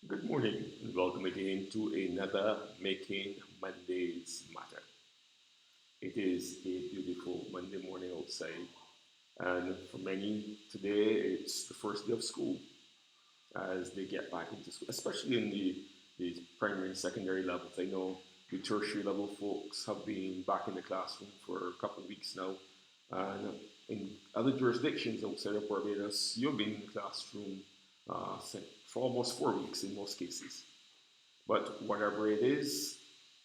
Good morning and welcome again to another Making Mondays Matter. It is a beautiful Monday morning outside, and for many today it's the first day of school as they get back into school, especially in the primary and secondary levels. I know the tertiary level folks have been back in the classroom for a couple of weeks now, and in other jurisdictions outside of Barbados, you've been in the classroom for almost 4 weeks in most cases. But whatever it is,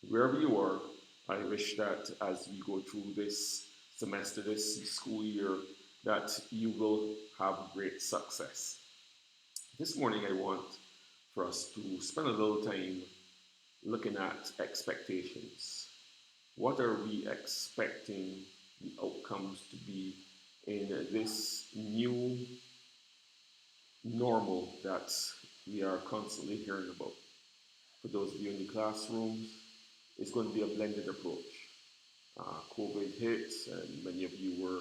wherever you are, I wish that as we go through this semester, this school year, that you will have great success. This morning, I want for us to spend a little time looking at expectations. What are we expecting the outcomes to be in this new normal that we are constantly hearing about? For those of you in the classrooms, it's going to be a blended approach. COVID hit, and many of you were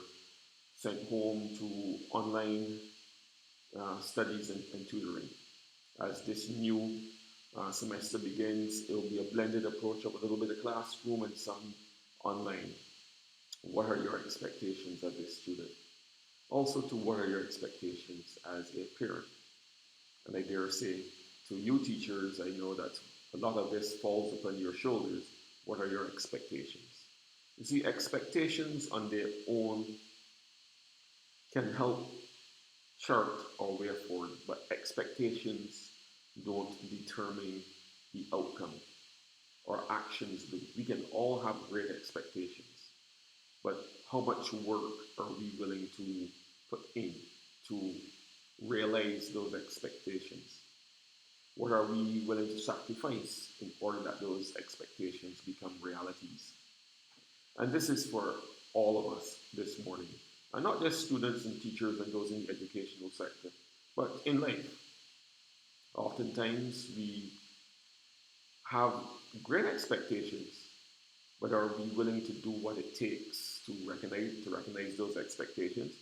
sent home to online studies and tutoring. As this new semester begins, it will be a blended approach of a little bit of classroom and some online. What are your expectations as a student? Also, to what are your expectations as a parent? And I dare say, to you teachers, I know that a lot of this falls upon your shoulders. What are your expectations? You see, expectations on their own can help chart our way forward, but expectations don't determine the outcome. Our actions do. We can all have great expectations, but how much work are we willing to put in to realize those expectations? What are we willing to sacrifice in order that those expectations become realities? And this is for all of us this morning, and not just students and teachers and those in the educational sector, but in life. Oftentimes we have great expectations, but are we willing to do what it takes to recognize those expectations?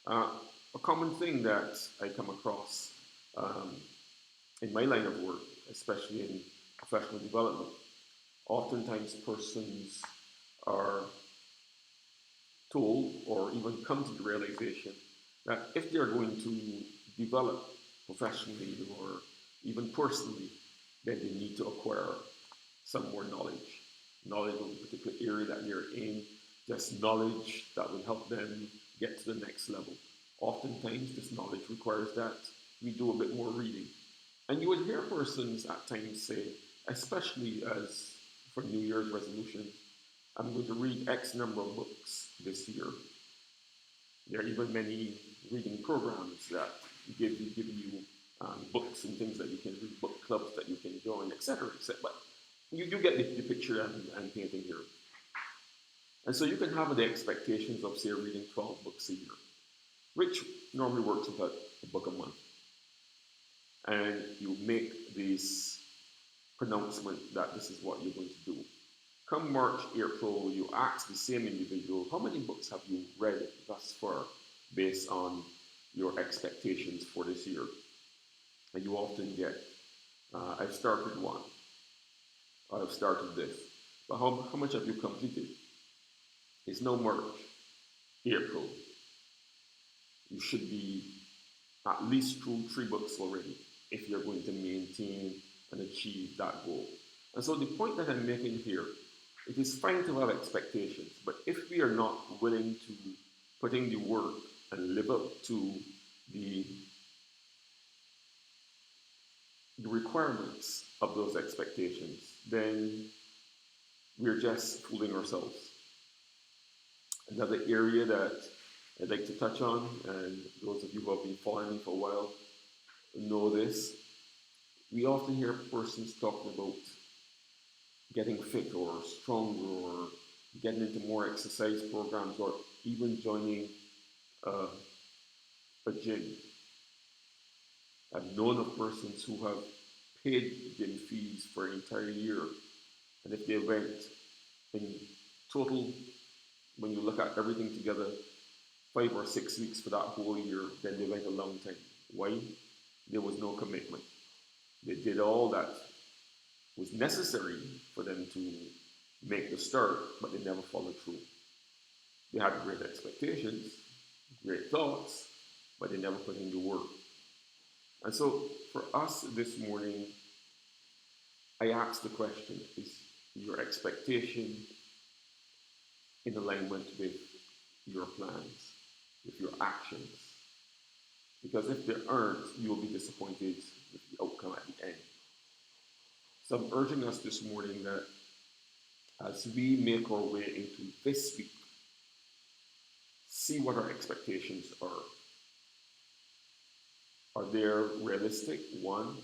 Uh, a common thing that I come across um, in my line of work, especially in professional development, oftentimes persons are told or even come to the realization that if they're going to develop professionally or even personally, then they need to acquire some more knowledge. Knowledge of a particular area that they're in, just knowledge that will help them get to the next level. Oftentimes, this knowledge requires that we do a bit more reading. And you would hear persons at times say, especially as for New Year's resolutions, I'm going to read X number of books this year. There are even many reading programs that give you books and things that you can read, book clubs that you can join, etc. etc. But you get the picture and painting here. And so you can have the expectations of, say, reading 12 books a year, which normally works about a book a month. And you make this pronouncement that this is what you're going to do. Come March, April, you ask the same individual, how many books have you read thus far based on your expectations for this year? And you often get, I've started one, I've started this. But how much have you completed? It's now March, April. You should be at least through 3 books already if you're going to maintain and achieve that goal. And so the point that I'm making here, it is fine to have expectations, but if we are not willing to put in the work and live up to the, the requirements of those expectations, then we're just fooling ourselves. Another area that I'd like to touch on, and those of you who have been following me for a while know this, we often hear persons talking about getting fit or stronger or getting into more exercise programs or even joining uh, a gym. I've known of persons who have paid gym fees for an entire year, and if they went in total, when you look at everything together, 5 or 6 weeks for that whole year, then they went a long time. Why? There was no commitment. They did all that was necessary for them to make the start, but they never followed through. They had great expectations, great thoughts, but they never put in the work. And so for us this morning, I asked the question, is your expectation in alignment with your plans, with your actions? Because if there aren't, you will be disappointed with the outcome at the end. So I'm urging us this morning that as we make our way into this week, see what our expectations are. Are they realistic? One.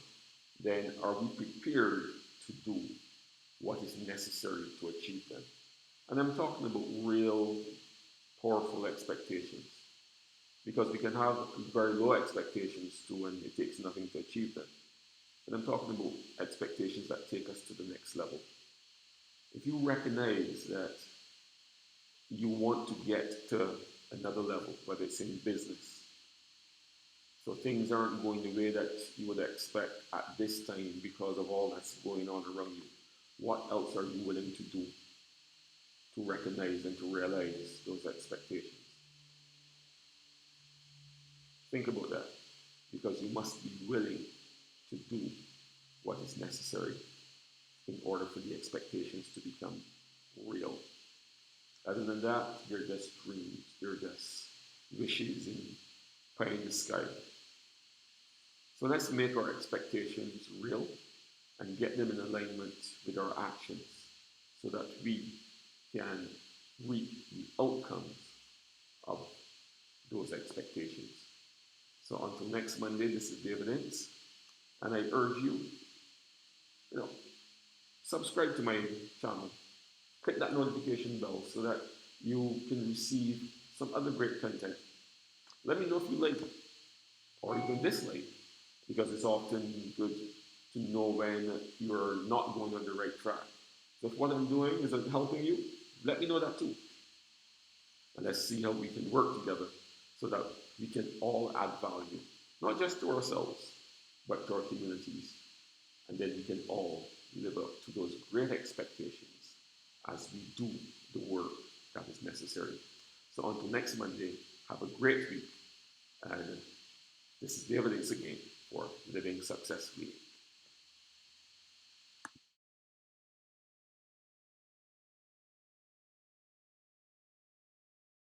Then are we prepared to do what is necessary to achieve them? And I'm talking about real, powerful expectations. Because we can have very low expectations too, and it takes nothing to achieve them. And I'm talking about expectations that take us to the next level. If you recognize that you want to get to another level, whether it's in business, so things aren't going the way that you would expect at this time because of all that's going on around you, what else are you willing to do to recognize and to realize those expectations? Think about that, because you must be willing to do what is necessary in order for the expectations to become real. Other than that, they're just dreams, they're just wishes in pie in the sky. So let's make our expectations real and get them in alignment with our actions so that we can reap the outcomes of those expectations. So until next Monday, this is David Ince, and I urge you, subscribe to my channel, click that notification bell so that you can receive some other great content. Let me know if you like it or even dislike, because it's often good to know when you're not going on the right track. So if what I'm doing is helping you, let me know that too. And let's see how we can work together so that we can all add value, not just to ourselves, but to our communities. And then we can all live up to those great expectations as we do the work that is necessary. So until next Monday, have a great week. And this is David Ince again for Living Successfully.